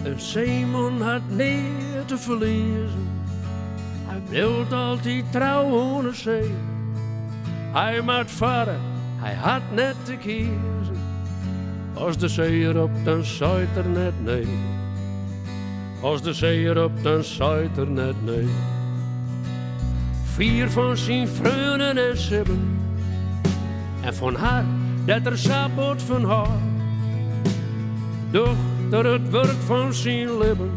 Een zeeman had neer te verliezen. Hij bleef altijd trouw aan de zee. Hij maakt varen, hij had net te kiezen. Als de zee erop, dan zei er net nee. Als de zee erop, dan zei er net nee. 4 van zijn vrienden en sibben. En van haar, dat er sabot van haar. Doch dat het werk van zijn lippen.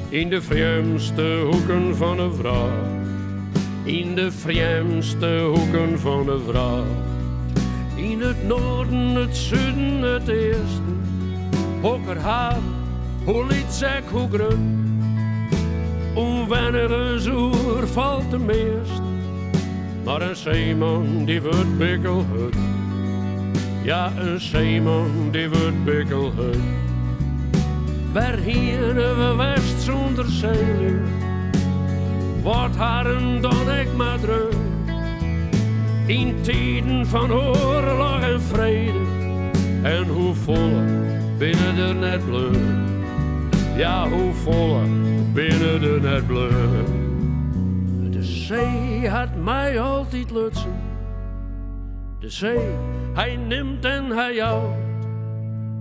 In de vreemdste hoeken van de vrouw. In de vreemdste hoeken van de vrouw. In het noorden, het zuiden, het eersten. Hokker haar, hoe liet zeg, hoe grun. Hoe wanneer een zoer valt de meest. Maar een zeeman die wordt bikkelhut. Ja, een zeeman die wordt bikkelhut. Waarheen we west zonder zeilen. Wordt haren dan ik maar druk. In tijden van oorlog en vrede. En hoe voller binnen er net bleu. Ja, hoe voller binnen er net bleu. De zee had mij altijd lutsen. De zee, hij neemt en hij houdt.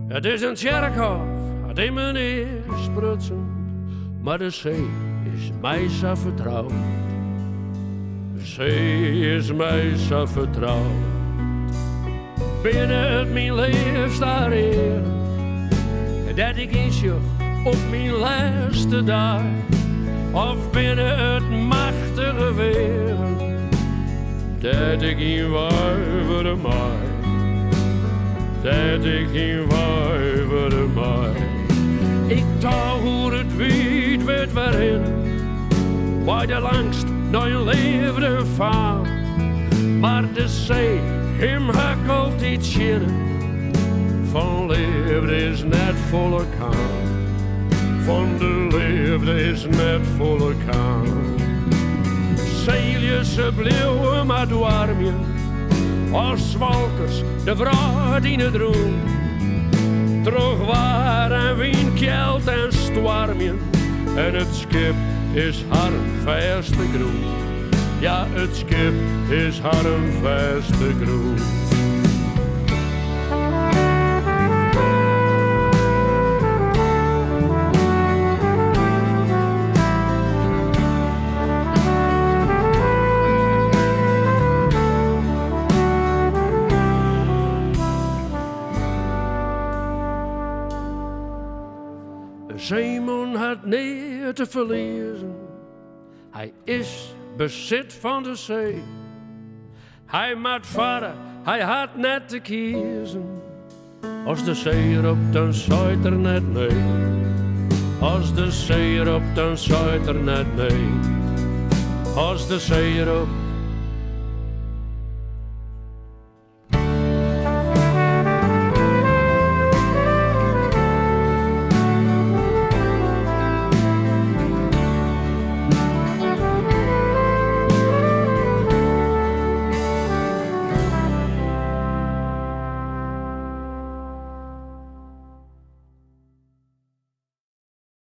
Het is een kerkhof, het in mijn eer sprutsen. Maar de zee is mij zo vertrouwd. De zee is mij zo vertrouwd. Binnen het mijn leven staat eer. Dat ik is je op mijn laatste dag. Of binnen het machtige weer. Dat ik in wuiveren mij. Dat ik in wuiveren mij. Ik touw hoe het wiet werd waarin. Waar de langst naar een leven van. Maar de zee, hem hakelt iets schinnen. Van liefde is net volle kaan. Van de liefde is net volle kaan. Zeiljes ze bleven maar dwarmjen. Als zwalkers de vrouw in het roem. Terug waar en windkjeld en stormjen. En het schip is haar vaste groen. Ja, het schip is haar vaste groen. Een zeeman had neer te verliezen. Hij is bezit van de zee. Hij maakt varen, hij had net te kiezen. Als de zee erop, dan zei er net nee. Als de zee erop, dan zei er net nee. Als de zee erop,